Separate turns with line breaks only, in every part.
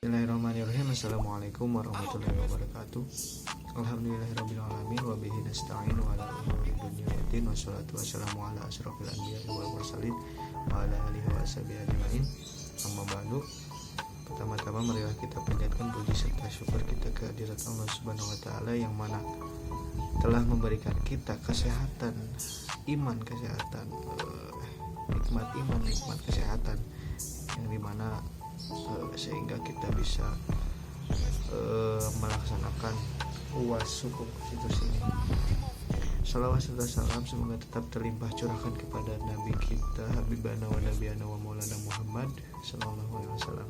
Bismillahirrahmanirrahim. Assalamualaikum warahmatullahi wabarakatuh. Alhamdulillahirrabbilalamin. Wabihi nasta'in wa ala umuri dunya waddin. Wassalatu wassalamu ala asyrafil anbiya'i wal mursalin wa ala alihi wa ashabihi ajma'in. Amma ba'du. Pertama-tama marilah kita panjatkan puji serta syukur kita kehadirat Allah Subhanahu wa taala yang mana telah memberikan kita kesehatan, kesehatan, nikmat kesehatan yang dimana sehingga kita bisa melaksanakan UAS hukum konstitusi ini. Salawat serta salam semoga tetap terlimpah curahkan kepada Nabi kita Habibana wa Nabiyana wa Maulana Muhammad sallallahu alaihi wasallam,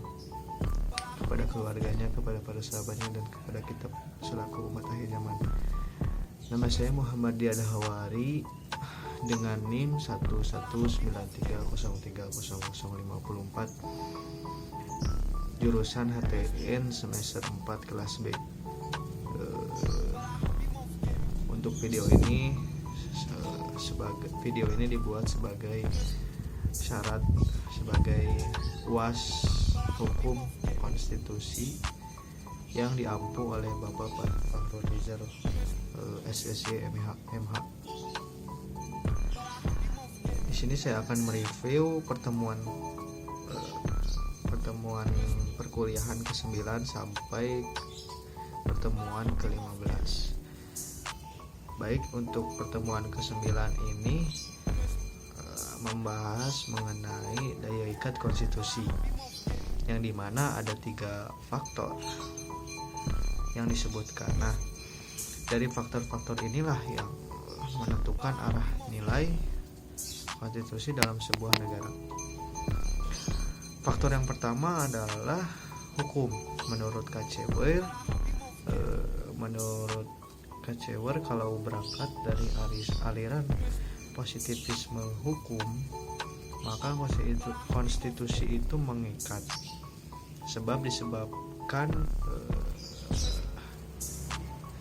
kepada keluarganya, kepada para sahabatnya, dan kepada kita selaku umat akhir zaman. Nama saya Muhammad Diana Hawari dengan NIM 11930300054, jurusan HTN semester 4 kelas B. Untuk video ini dibuat sebagai syarat sebagai UAS hukum konstitusi yang diampu oleh Bapak Fahrul SSY MH. Di sini saya akan mereview pertemuan perkuliahan ke-9 sampai pertemuan ke-15. Baik, untuk pertemuan ke-9 ini membahas mengenai daya ikat konstitusi, yang dimana ada 3 faktor yang disebutkan. Nah, dari faktor-faktor inilah yang menentukan arah nilai konstitusi dalam sebuah negara. Faktor yang pertama adalah hukum. Menurut Kacewar, kalau berangkat dari aliran positivisme hukum, maka konstitusi itu mengikat, disebabkan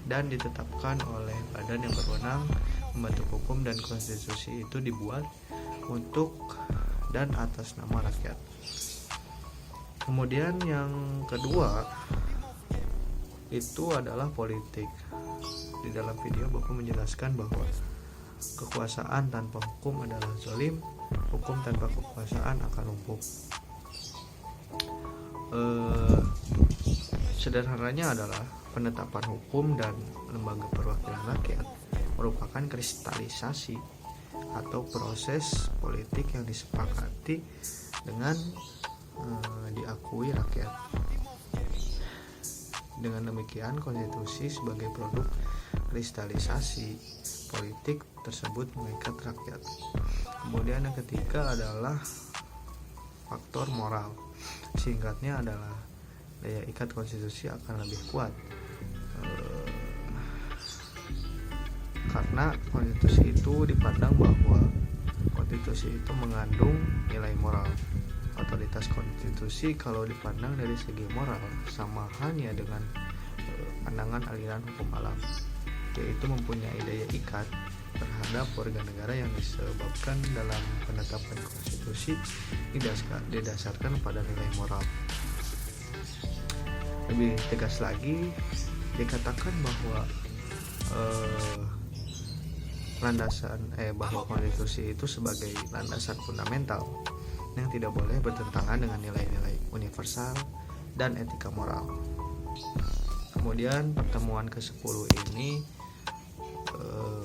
dan ditetapkan oleh badan yang berwenang membentuk hukum, dan konstitusi itu dibuat untuk dan atas nama rakyat. Kemudian yang kedua itu adalah politik. Di dalam video Bapak menjelaskan bahwa kekuasaan tanpa hukum adalah zalim, hukum tanpa kekuasaan akan lumpuh. Sederhananya adalah penetapan hukum dan lembaga perwakilan rakyat merupakan kristalisasi atau proses politik yang disepakati dengan diakui rakyat. Dengan demikian, konstitusi sebagai produk kristalisasi politik tersebut mengikat rakyat. Kemudian yang ketiga adalah faktor moral. Singkatnya adalah daya ikat konstitusi akan lebih kuat karena konstitusi itu dipandang bahwa konstitusi itu mengandung nilai moral. Otoritas konstitusi kalau dipandang dari segi moral sama halnya dengan pandangan aliran hukum alam, yaitu mempunyai daya ikat terhadap warga negara yang disebabkan dalam penetapan konstitusi didasarkan pada nilai moral. Lebih tegas lagi, dikatakan bahwa bahwa konstitusi itu sebagai landasan fundamental yang tidak boleh bertentangan dengan nilai-nilai universal dan etika moral. Kemudian pertemuan ke-10 ini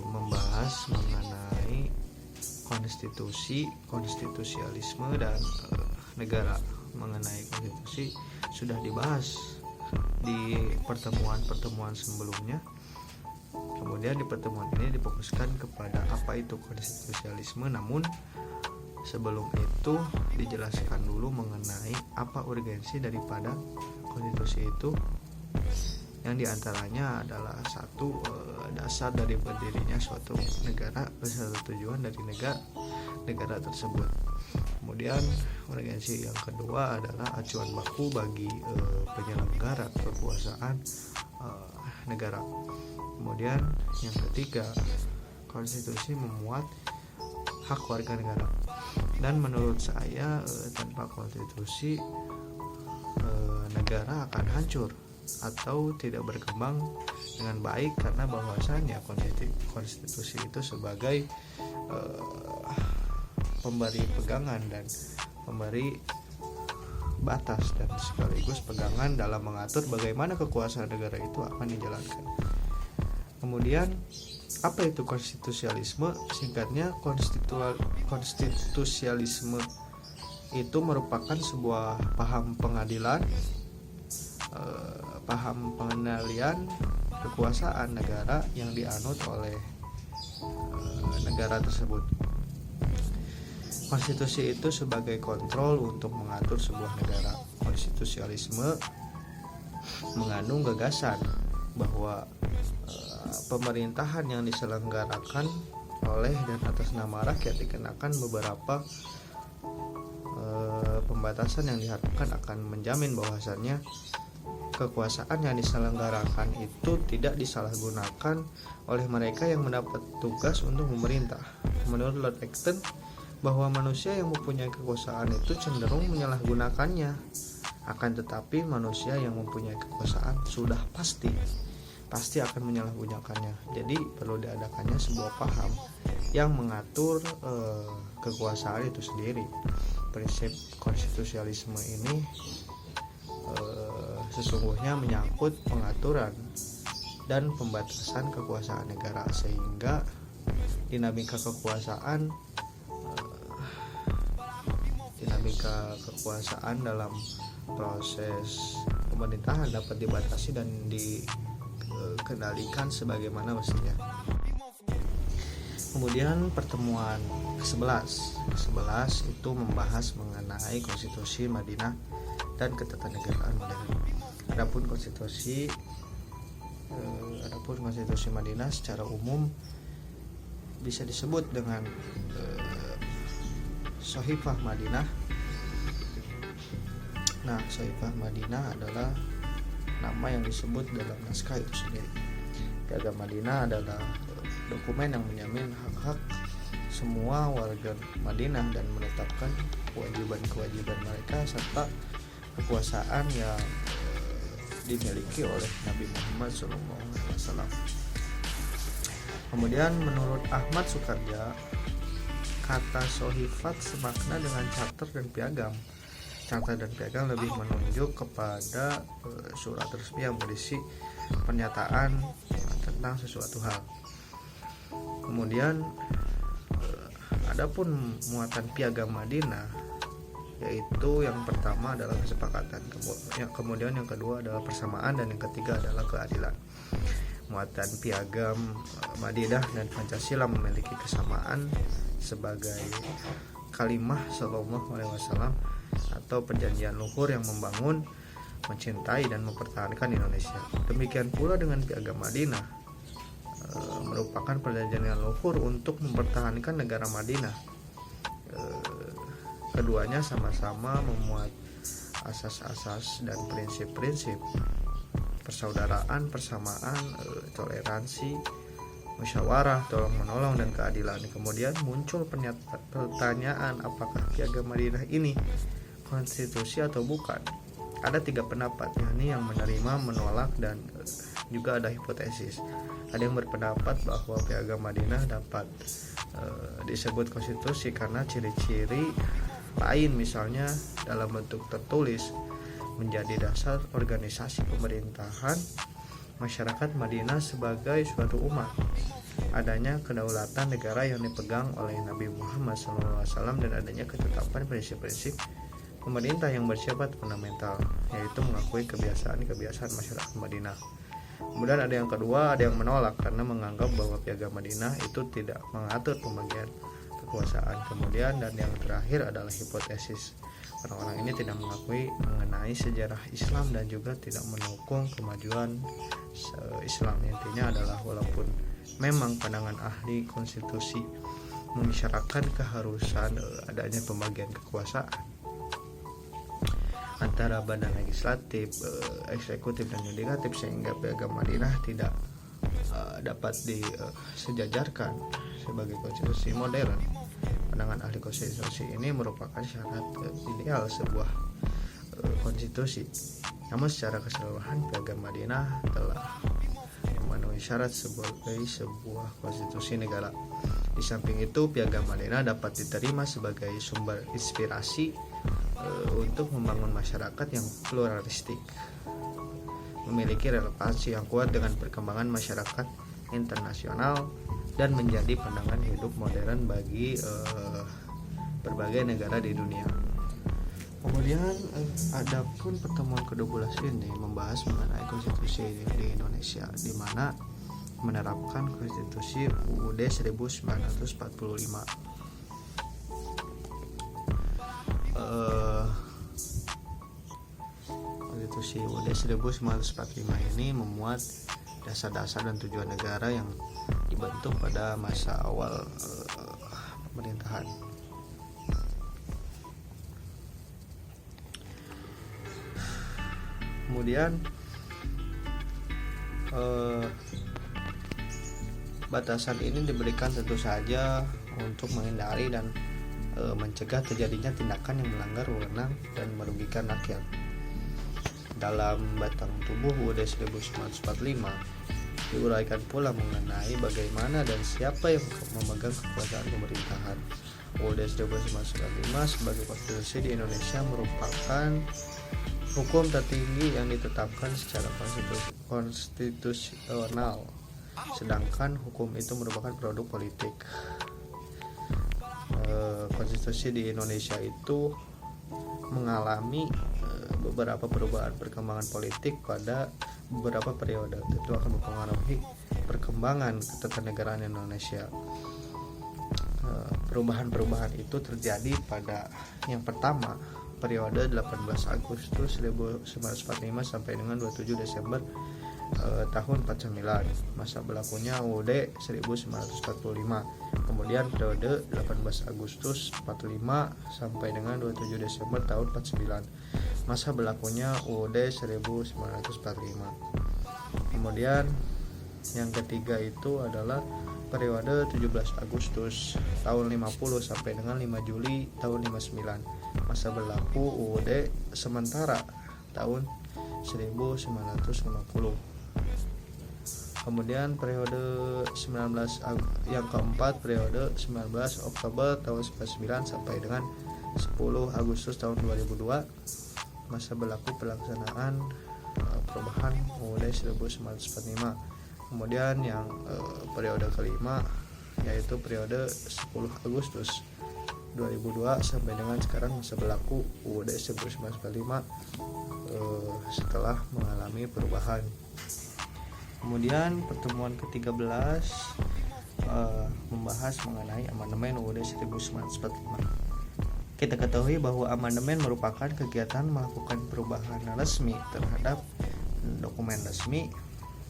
membahas mengenai konstitusialisme dan negara. Mengenai konstitusi sudah dibahas di pertemuan sebelumnya. Kemudian di pertemuan ini difokuskan kepada apa itu konstitusialisme, namun sebelum itu dijelaskan dulu mengenai apa urgensi daripada konstitusi itu, yang diantaranya adalah satu, dasar dari berdirinya suatu negara beserta tujuan dari negara tersebut. Kemudian urgensi yang kedua adalah acuan baku bagi penyelenggara kekuasaan negara. Kemudian yang ketiga, konstitusi memuat hak warga negara. Dan menurut saya tanpa konstitusi negara akan hancur atau tidak berkembang dengan baik, karena bahwasannya konstitusi itu sebagai pemberi pegangan dan pemberi batas dan sekaligus pegangan dalam mengatur bagaimana kekuasaan negara itu akan dijalankan. Kemudian apa itu konstitusialisme? Singkatnya, konstitusialisme itu merupakan sebuah paham pengendalian kekuasaan negara yang dianut oleh negara tersebut. Konstitusi itu sebagai kontrol untuk mengatur sebuah negara. Konstitusialisme mengandung gagasan bahwa pemerintahan yang diselenggarakan oleh dan atas nama rakyat dikenakan beberapa pembatasan yang diharapkan akan menjamin bahwasannya kekuasaan yang diselenggarakan itu tidak disalahgunakan oleh mereka yang mendapat tugas untuk memerintah. Menurut Lord Acton, bahwa manusia yang mempunyai kekuasaan itu cenderung menyalahgunakannya. Akan tetapi manusia yang mempunyai kekuasaan sudah pasti akan menyalahgunakannya. Jadi perlu diadakannya sebuah paham yang mengatur kekuasaan itu sendiri. Prinsip konstitusialisme ini sesungguhnya menyangkut pengaturan dan pembatasan kekuasaan negara, sehingga dinamika kekuasaan dalam proses pemerintahan dapat dibatasi dan dikendalikan sebagaimana mestinya. Kemudian pertemuan ke-11 itu membahas mengenai konstitusi Madinah dan ketatanegaraan modern. Adapun konstitusi Madinah secara umum bisa disebut dengan Shahifah Madinah. Nah, Shahifah Madinah adalah nama yang disebut dalam naskah itu sendiri. Piagam Madinah adalah dokumen yang menjamin hak-hak semua warga Madinah dan menetapkan kewajiban-kewajiban mereka serta kekuasaan yang dimiliki oleh Nabi Muhammad SAW. Kemudian menurut Ahmad Sukarja, kata Shahifat semakna dengan charter dan piagam. Charter dan piagam lebih menunjuk kepada surat resmi yang berisi pernyataan tentang sesuatu hal. Kemudian adapun muatan piagam Madinah, yaitu yang pertama adalah kesepakatan, kemudian yang kedua adalah persamaan, dan yang ketiga adalah keadilan. Muatan piagam Madinah dan Pancasila memiliki kesamaan sebagai kalimah Sallallahu Alaihi Wasallam atau perjanjian luhur yang membangun, mencintai dan mempertahankan Indonesia. Demikian pula dengan piagam Madinah, merupakan perjanjian luhur untuk mempertahankan negara Madinah. Keduanya sama-sama memuat asas-asas dan prinsip-prinsip persaudaraan, persamaan, toleransi, musyawarah, tolong menolong, dan keadilan. Kemudian muncul pertanyaan, apakah piagam Madinah ini konstitusi atau bukan? Ada 3 pendapat, yakni yang menerima, menolak, dan juga ada hipotesis. Ada yang berpendapat bahwa piagam Madinah dapat disebut konstitusi karena ciri-ciri lain, misalnya dalam bentuk tertulis, menjadi dasar organisasi pemerintahan masyarakat Madinah sebagai suatu umat, adanya kedaulatan negara yang dipegang oleh Nabi Muhammad SAW, dan adanya ketetapan prinsip-prinsip pemerintah yang bersifat fundamental, yaitu mengakui kebiasaan-kebiasaan masyarakat Madinah. Kemudian ada yang kedua, ada yang menolak karena menganggap bahwa piagam Madinah itu tidak mengatur pembagian kekuasaan. Kemudian dan yang terakhir adalah hipotesis. Orang-orang ini tidak mengakui mengenai sejarah Islam dan juga tidak mendukung kemajuan Islam. Intinya adalah walaupun memang pandangan ahli konstitusi mengisyaratkan keharusan adanya pembagian kekuasaan antara badan legislatif, eksekutif, dan yudikatif, sehingga piagam Madinah tidak dapat disejajarkan sebagai konstitusi modern. Pandangan ahli konstitusi ini merupakan syarat ideal sebuah konstitusi. Namun secara keseluruhan Piagam Madinah telah memenuhi syarat sebagai sebuah konstitusi negara. Di samping itu, Piagam Madinah dapat diterima sebagai sumber inspirasi untuk membangun masyarakat yang pluralistik, memiliki relevansi yang kuat dengan perkembangan masyarakat internasional, dan menjadi pandangan hidup modern bagi berbagai negara di dunia. Kemudian adapun pertemuan ke-12 ini membahas mengenai konstitusi di Indonesia, di mana menerapkan konstitusi UUD 1945. Konstitusi UUD 1945 ini memuat dasar-dasar dan tujuan negara yang dibentuk pada masa awal pemerintahan. Kemudian batasan ini diberikan tentu saja untuk menghindari dan mencegah terjadinya tindakan yang melanggar wewenang dan merugikan rakyat. Dalam batang tubuh UUD 1945 diuraikan pula mengenai bagaimana dan siapa yang memegang kekuasaan pemerintahan. UUD 1945 sebagai konstitusi di Indonesia merupakan hukum tertinggi yang ditetapkan secara konstitusional, sedangkan hukum itu merupakan produk politik. Konstitusi di Indonesia itu mengalami beberapa perubahan perkembangan politik pada beberapa periode. Tentu akan mempengaruhi perkembangan ketatanegaraan Indonesia. Perubahan-perubahan itu terjadi pada yang pertama, periode 18 Agustus 1945 sampai dengan 27 Desember tahun 49, masa berlakunya UUD 1945. Kemudian periode 18 Agustus 45 sampai dengan 27 Desember tahun 49, masa berlakunya UUD 1945. Kemudian yang ketiga itu adalah periode 17 Agustus tahun 50 sampai dengan 5 Juli tahun 59, masa berlaku UUD sementara tahun 1950. Kemudian periode 19 yang keempat, periode 19 Oktober tahun 99 sampai dengan 10 Agustus tahun 2002, masa berlaku pelaksanaan perubahan UUD 1945. Kemudian yang periode kelima yaitu periode 10 Agustus 2002 sampai dengan sekarang, masa berlaku UUD 1945 setelah mengalami perubahan. Kemudian pertemuan ke-13 membahas mengenai amandemen UUD 1945. Kita ketahui bahwa amandemen merupakan kegiatan melakukan perubahan resmi terhadap dokumen resmi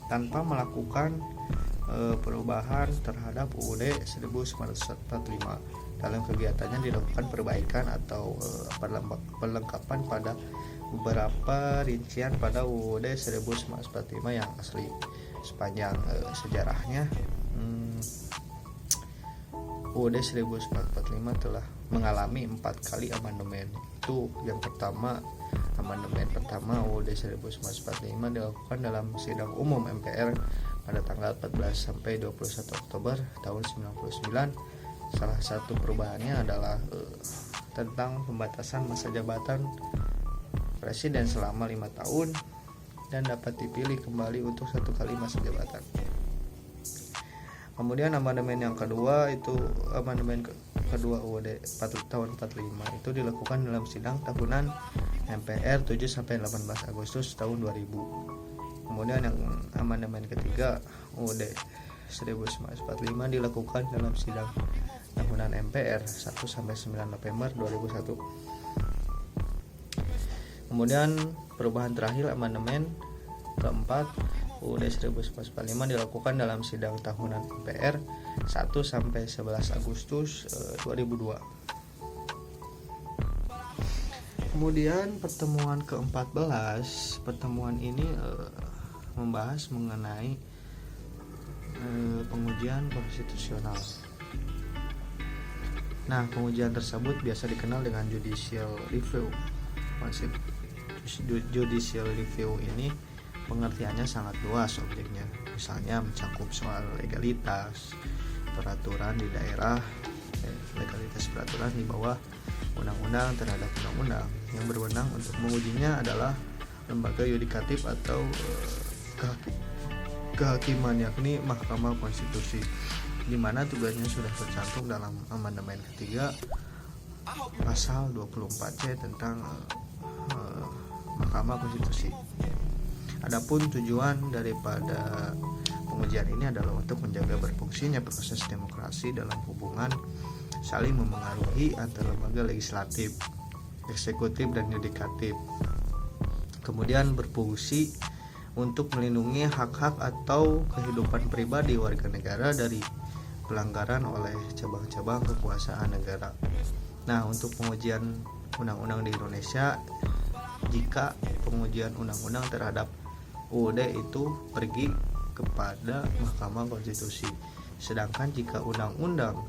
tanpa melakukan perubahan terhadap UUD 1945. Dalam kegiatannya dilakukan perbaikan atau perlengkapan pada beberapa rincian pada UUD 1945 yang asli. Sepanjang sejarahnya UUD 1945 telah mengalami 4 kali amandemen. Itu yang pertama, amandemen pertama UUD 1945 dilakukan dalam sidang umum MPR pada tanggal 14 sampai 21 Oktober tahun 99. Salah satu perubahannya adalah tentang pembatasan masa jabatan presiden selama 5 tahun dan dapat dipilih kembali untuk 1 kali masa jabatan. Kemudian amandemen yang kedua itu amandemen kedua UUD tahun 45 itu dilakukan dalam sidang tahunan MPR 7 sampai 18 Agustus tahun 2000. Kemudian yang amandemen ketiga UUD 1945 dilakukan dalam sidang tahunan MPR 1 sampai 9 November 2001. Kemudian perubahan terakhir amandemen keempat UUD 1945 dilakukan dalam sidang tahunan MPR 1 sampai 11 Agustus 2002. Kemudian pertemuan ke-14, pertemuan ini membahas mengenai pengujian konstitusional. Nah, pengujian tersebut biasa dikenal dengan judicial review. judicial review ini pengertiannya sangat luas objeknya, misalnya mencakup soal legalitas peraturan di daerah, legalitas peraturan di bawah undang-undang terhadap undang-undang. Yang berwenang untuk mengujinya adalah lembaga yudikatif atau kehakiman, yakni Mahkamah Konstitusi, di mana tugasnya sudah tercantum dalam amandemen ketiga pasal 24C tentang Mahkamah Konstitusi. Adapun tujuan daripada pengujian ini adalah untuk menjaga berfungsinya proses demokrasi dalam hubungan saling memengaruhi antara lembaga legislatif, eksekutif, dan yudikatif. Kemudian berfungsi untuk melindungi hak-hak atau kehidupan pribadi warga negara dari pelanggaran oleh cabang-cabang kekuasaan negara. Nah, untuk pengujian undang-undang di Indonesia, jika pengujian undang-undang terhadap UUD itu pergi kepada Mahkamah Konstitusi, sedangkan jika undang-undang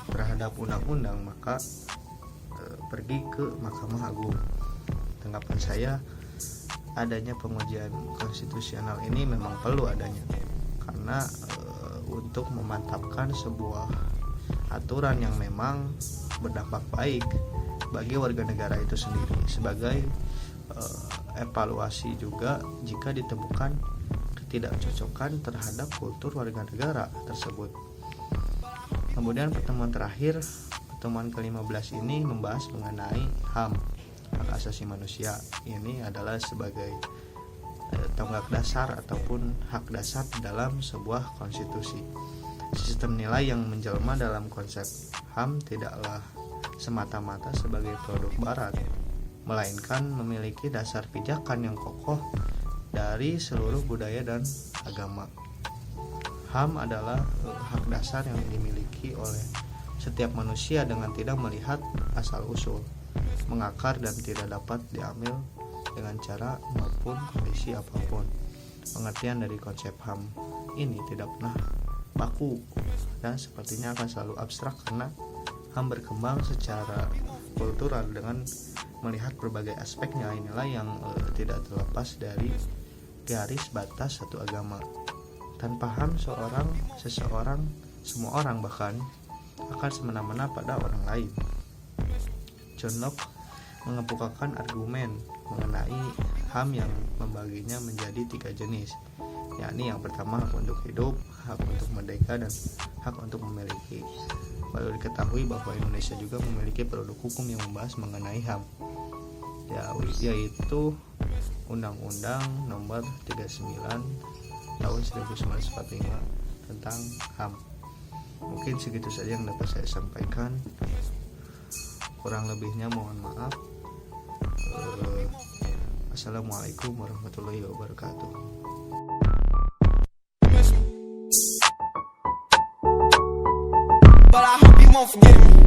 terhadap undang-undang maka pergi ke Mahkamah Agung. Tanggapan saya, adanya pengujian konstitusional ini memang perlu adanya, karena untuk memantapkan sebuah aturan yang memang berdampak baik bagi warga negara itu sendiri, sebagai evaluasi juga jika ditemukan ketidakcocokan terhadap kultur warga negara tersebut. Kemudian pertemuan terakhir, pertemuan ke-15 ini membahas mengenai HAM, hak asasi manusia. Ini adalah sebagai tonggak dasar ataupun hak dasar dalam sebuah konstitusi. Sistem nilai yang menjelma dalam konsep HAM tidaklah semata-mata sebagai produk barat, melainkan memiliki dasar pijakan yang kokoh dari seluruh budaya dan agama. HAM adalah hak dasar yang dimiliki oleh setiap manusia dengan tidak melihat asal-usul, mengakar dan tidak dapat diambil dengan cara maupun kondisi apapun. Pengertian dari konsep HAM ini tidak pernah baku dan sepertinya akan selalu abstrak, karena HAM berkembang secara kultural dengan melihat berbagai aspek nilai-nilai yang tidak terlepas dari garis batas satu agama. Tanpa HAM, seseorang, semua orang bahkan akan semena-mena pada orang lain. John Locke mengemukakan argumen mengenai HAM yang membaginya menjadi 3 jenis, yakni yang pertama hak untuk hidup, hak untuk merdeka, dan hak untuk memiliki. Perlu diketahui bahwa Indonesia juga memiliki produk hukum yang membahas mengenai HAM, yaitu Undang-Undang Nomor 39 Tahun 1945 tentang HAM. Mungkin segitu saja yang dapat saya sampaikan. Kurang lebihnya mohon maaf. Assalamualaikum warahmatullahi wabarakatuh.
But I hope you won't forget me.